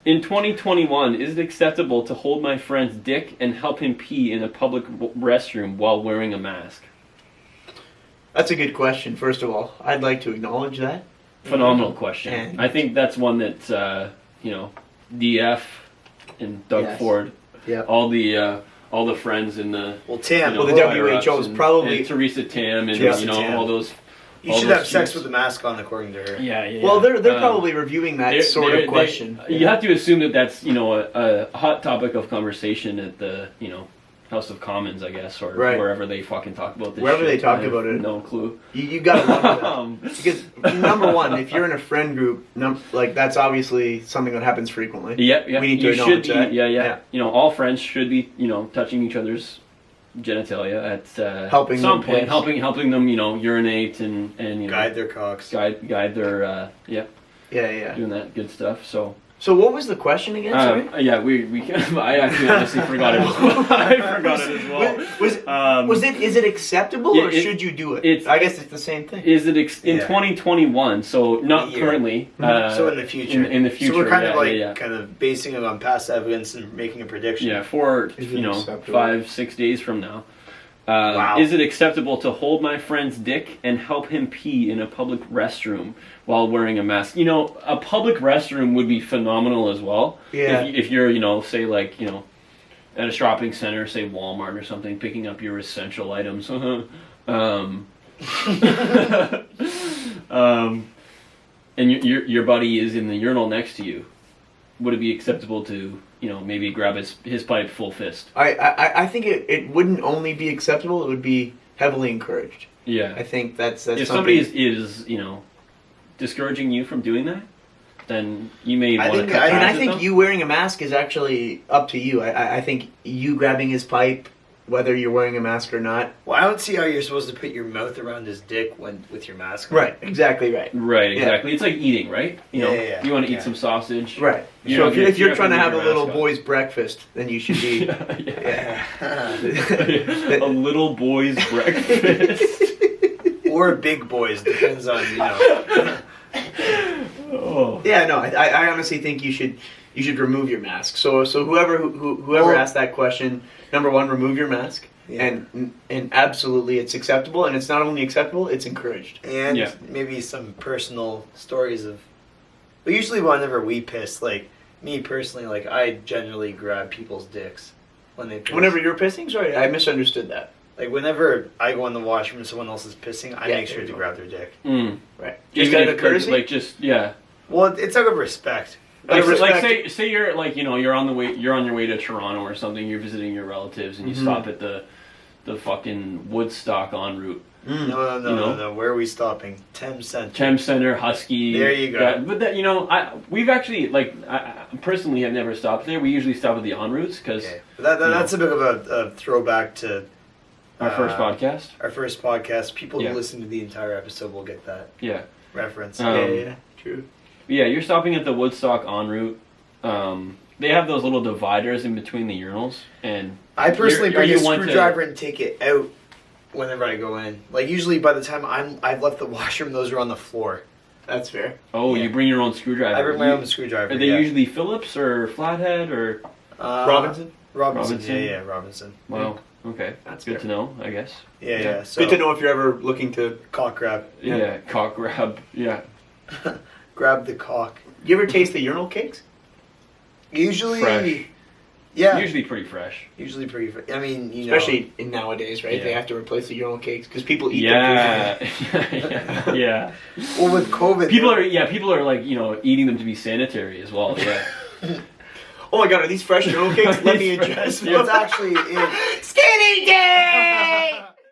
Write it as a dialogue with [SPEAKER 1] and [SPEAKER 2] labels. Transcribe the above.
[SPEAKER 1] In 2021, is it acceptable to hold my friend's dick and help him pee in a public restroom while wearing a mask?
[SPEAKER 2] That's a good question, first of all. I'd like to acknowledge that.
[SPEAKER 1] Phenomenal question.
[SPEAKER 2] And
[SPEAKER 1] I think that's one that, DF and Doug Ford, all the friends in the...
[SPEAKER 3] Well, Tam.
[SPEAKER 2] the WHO is probably...
[SPEAKER 1] And Teresa Tam and,
[SPEAKER 3] Tam.
[SPEAKER 1] all those...
[SPEAKER 3] You should have sex with the mask on, according to her.
[SPEAKER 1] Yeah.
[SPEAKER 2] Well, they're probably reviewing that sort of question.
[SPEAKER 1] You have to assume that that's, a hot topic of conversation at the, House of Commons, I guess, or wherever they fucking talk about this
[SPEAKER 2] Wherever
[SPEAKER 1] shit.
[SPEAKER 2] they talk about it.
[SPEAKER 1] No clue.
[SPEAKER 2] You gotta wonder that. Because, number one, if you're in a friend group, that's obviously something that happens frequently.
[SPEAKER 1] Yep.
[SPEAKER 2] We need to acknowledge that.
[SPEAKER 1] Yeah. All friends should be, touching each other's genitalia at
[SPEAKER 2] helping
[SPEAKER 1] some
[SPEAKER 2] them
[SPEAKER 1] point, helping them, urinate and
[SPEAKER 3] guide their cocks,
[SPEAKER 1] guide their doing that good stuff.
[SPEAKER 2] So what was the question again? Sorry?
[SPEAKER 1] Yeah, we I actually honestly forgot it as well. I forgot it as well.
[SPEAKER 2] Is it acceptable or should you do it? I guess it's the same thing.
[SPEAKER 1] Is it in 2021? So not currently.
[SPEAKER 3] So in the future.
[SPEAKER 1] In the future.
[SPEAKER 3] So we're kind of basing it on past evidence and making a prediction.
[SPEAKER 1] Yeah, for 5-6 days from now. Is it acceptable to hold my friend's dick and help him pee in a public restroom while wearing a mask? A public restroom would be phenomenal as well.
[SPEAKER 2] Yeah.
[SPEAKER 1] If you're, say at a shopping center, say Walmart or something, picking up your essential items. And your buddy is in the urinal next to you. Would it be acceptable to, maybe grab his pipe full fist?
[SPEAKER 2] I think it wouldn't only be acceptable, it would be heavily encouraged.
[SPEAKER 1] Yeah.
[SPEAKER 2] I think that's
[SPEAKER 1] if somebody is discouraging you from doing that, then you may want to cut ties with
[SPEAKER 2] I think
[SPEAKER 1] them.
[SPEAKER 2] you wearing a mask is actually up to you. I think you grabbing his pipe, whether you're wearing a mask or not.
[SPEAKER 3] Well, I don't see how you're supposed to put your mouth around his dick with your mask on.
[SPEAKER 2] Right, exactly right.
[SPEAKER 1] Right, exactly. Yeah. It's like eating, right? You want to eat some sausage.
[SPEAKER 2] Right. So if you're trying to have a little boy's breakfast, then you should be...
[SPEAKER 1] A little boy's breakfast.
[SPEAKER 3] Or big boys, depends on,
[SPEAKER 1] Oh.
[SPEAKER 2] Yeah, no, I honestly think you should remove your mask. So whoever asked that question, number one, remove your mask, and absolutely it's acceptable, and it's not only acceptable, it's encouraged.
[SPEAKER 3] And maybe some personal stories of. But usually, whenever we piss, like me personally, like I generally grab people's dicks when they piss.
[SPEAKER 2] Whenever you're pissing, sorry, I misunderstood that.
[SPEAKER 3] Like, whenever I go in the washroom and someone else is pissing, I make sure to grab their dick.
[SPEAKER 2] Right.
[SPEAKER 3] Just
[SPEAKER 2] out of courtesy?
[SPEAKER 3] Well, it's out of respect.
[SPEAKER 1] Say you're you're on your way to Toronto or something. You're visiting your relatives and you stop at the fucking Woodstock en route.
[SPEAKER 3] No. Where are we stopping? Thames Center.
[SPEAKER 1] Thames Center, Husky.
[SPEAKER 3] There you go.
[SPEAKER 1] Yeah, but that we've actually I personally have never stopped there. We usually stop at the en routes because
[SPEAKER 3] that's a bit of a throwback to.
[SPEAKER 1] Our first podcast?
[SPEAKER 3] Our first podcast. People who listen to the entire episode will get that reference.
[SPEAKER 2] True.
[SPEAKER 1] Yeah, you're stopping at the Woodstock en route. They have those little dividers in between the urinals. And
[SPEAKER 3] I personally bring a screwdriver and take it out whenever I go in. Like, usually by the time I've left the washroom, those are on the floor.
[SPEAKER 2] That's fair.
[SPEAKER 1] Oh, you bring your own screwdriver?
[SPEAKER 3] I bring my own screwdriver.
[SPEAKER 1] Are they usually Phillips or Flathead or...
[SPEAKER 2] Robinson?
[SPEAKER 3] Robinson. Yeah, Robinson.
[SPEAKER 1] Wow. Okay, that's good to know, I guess.
[SPEAKER 3] Yeah.
[SPEAKER 2] So, good to know if you're ever looking to
[SPEAKER 3] cock grab.
[SPEAKER 1] Yeah, cock grab. Yeah.
[SPEAKER 3] Grab the cock.
[SPEAKER 2] You ever taste the urinal cakes?
[SPEAKER 3] Usually,
[SPEAKER 1] fresh.
[SPEAKER 3] Yeah.
[SPEAKER 1] Usually pretty fresh.
[SPEAKER 3] I mean,
[SPEAKER 2] especially in nowadays, right? Yeah. They have to replace the urinal cakes because people eat them.
[SPEAKER 1] Yeah.
[SPEAKER 3] Well, with COVID,
[SPEAKER 1] people are like eating them to be sanitary as well. Yeah.
[SPEAKER 2] Oh my god, are these fresh urinal cakes? Let me address them.
[SPEAKER 3] It's actually
[SPEAKER 2] Skinny Day!